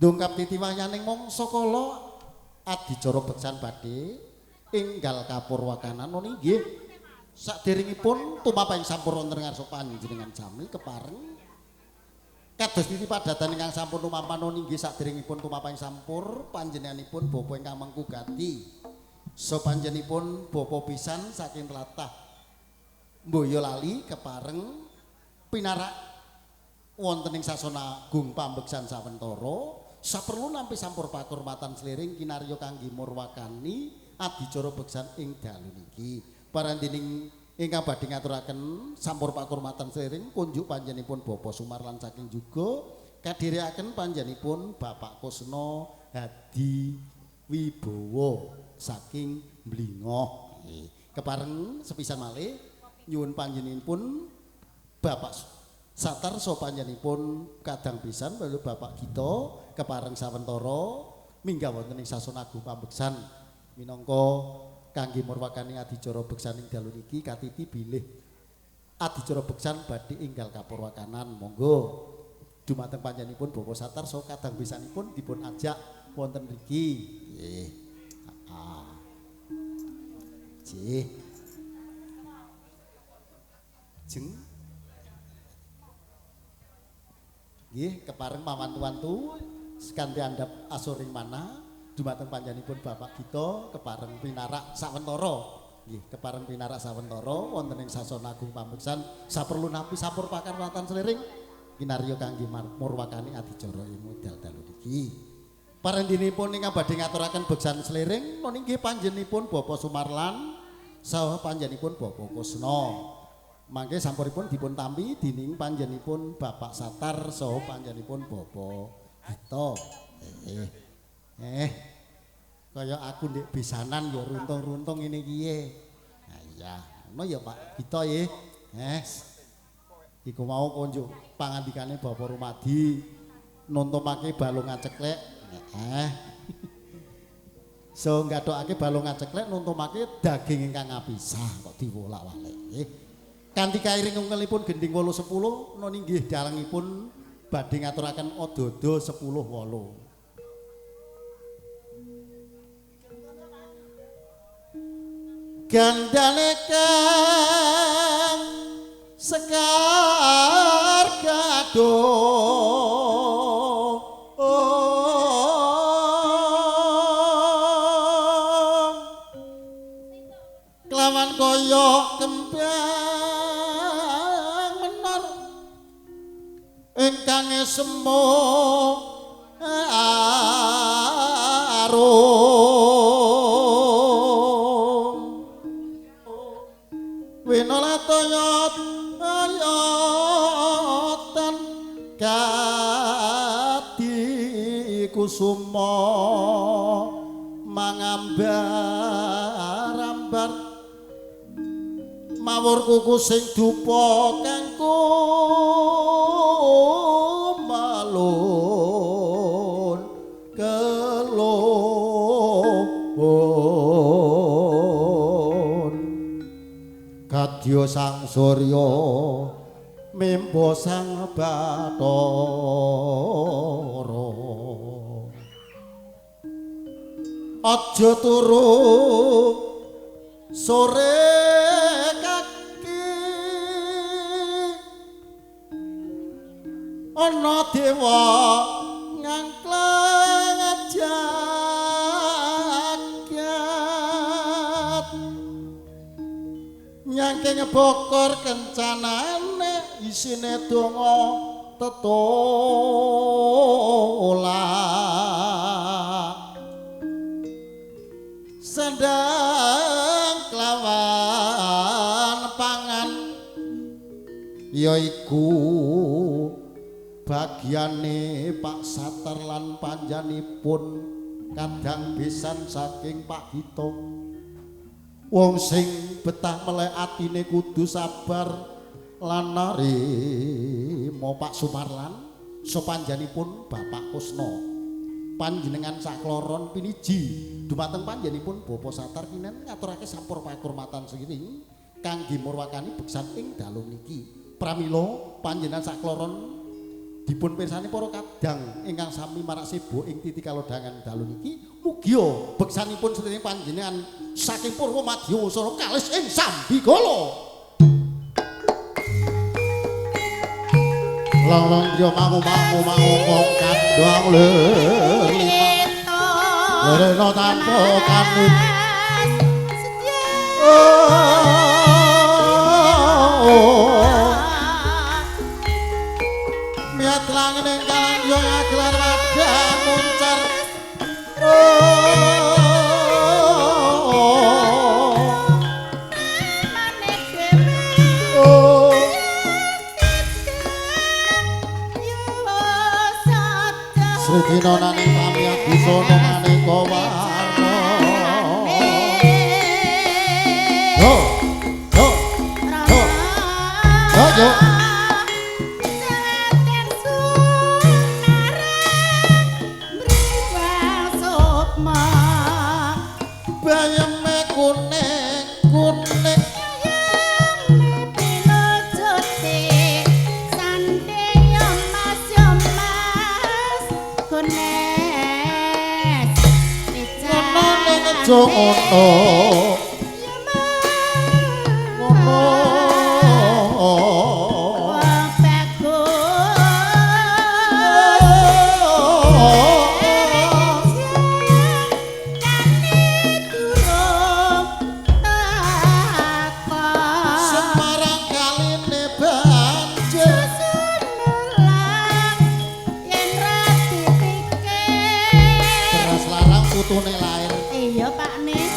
Ndongkap titiwayaning mangsa kala adicara beksan badhe enggal kapurwakanan nggih saderengipun tumapaing sampun wonten ngarsa panjenengan sami kepareng kados titi padatan ingkang sampun tumapan nggih saderengipun tumapaing sampur panjenenganipun bapa ingkang mengku gati so panjenenganipun bapa pisan saking tlatah Boyolali kepareng pinarak wonten ing sasana Agung Pambeksan sawentara saperlu nampi sampur pakurmatan sliring kinarya kangge murwakani adicara beksan ing dalu niki. Parandening ingkang badhe ngaturaken sampur pakurmatan sliring kunjuk panjenenganipun Bapak Sumarlan saking juga kadherekaken panjenenganipun Bapak Kusna Hadi Wibowo saking Mlingoh. Kepareng sepisan malih nyuwun panjenenganipun Bapak Satar so panjenenganipun kadang pisan lalu Bapak Gito kepareng sawentara minggah wonten ing sasana Agung Pambeksan minangka kangge murwakani adicara beksan ing dalu niki katiti bilih adicara beksan badhe enggal kapurwakanan monggo dumateng panjenenganipun Bapak Satar so kadang pisanipun dipun ajak wonten mriki nggih. Nggih. Jeng nggih kepareng pamantu-wantu sekanthi andhap asuring mana dumateng panjenenganipun Bapak Gito kepareng pinarak sawentara nggih kepareng pinarak sawentara wonten ing sasana Agung Pambeksan saperlu nampi sampur pakarwatan sliring kinarya kangge murwakani adicara ing wekdal dalu niki. Parendinipun ingkang badhe ngaturaken beksan sliring nggih panjenenganipun Bapak Sumarlan saha panjenenganipun Bapak Kusna. Mangke sampuripun dipun tampi dening panjenenganipun Bapak Satar saha panjenenganipun Bapak Gito. Kaya aku ndek besanan ya runtung-runtung ngene iki ye. Ha iya, ngono ya Pak Gito nggih. Iku mau konjuk pangandikane Bapak Rumadi nuntumake balung aceklek. So nggathokake balung aceklek nuntumake daging ingkang apisah kok diwolak-walik nggih. Kanthi kairing ungelipun gending 8-10 noni nggih dalengipun badhe ngaturaken odo-odo 10-8. Gandane kang sekar gaduh kelawan koyok kembang ingkang semu arum winolatoyot ayotan kati kusuma mangambar-ambar mawur kuku sing dupa kangku malun kelon kadya sang surya mimba sang bathara aja turu sore ana dewa ngangklang jagat nyangking bokor kencanane isine donga tetolak sendang kelawan pangan yaiku bagiane Pak Satar lan panjanipun kadang besan saking Pak Gito wong sing betah melek atine kudu sabar lan narima Pak Sumarlan so panjanipun Bapak Kusna panjenengan sakloron piniji dumateng panjenipun Bapak Satar kinen ngaturake sampur pakurmatan sliring kangge murwakani beksan ing dalu niki pramila panjenengan sakloron dipun pirsani para kadang ingkang sami marak sibuk ing titi kalodhangan dalu niki mugia beksanipun sedherek panjenengan saking purwa madya wasana kalis ing Sambigala. Long yo mangu kong kandang lirena tanpa kanut miat langit ing kalang yo ngagelar wadah muncar Sredina nani pamiyat busana maneka warna. Yo. Bayeme kuning. Ngono Semarang kaline banjir yen rati pikir beras larang putune lair. Iya Pak Nih.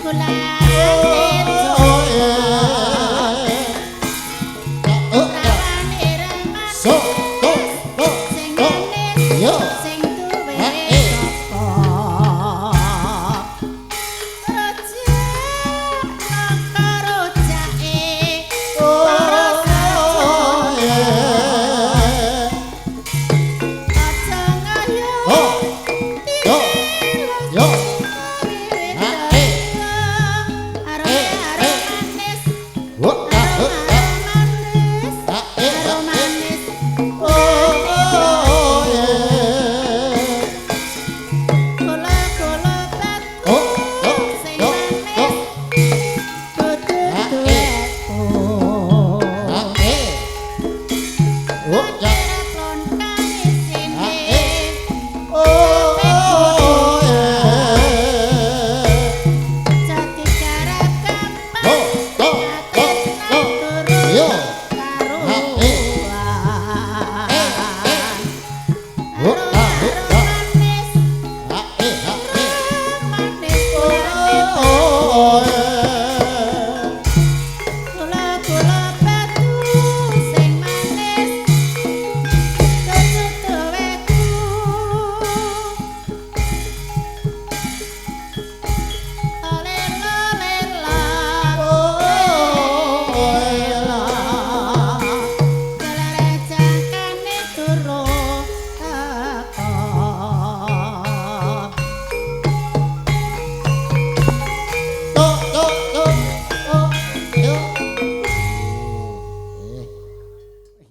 Hola.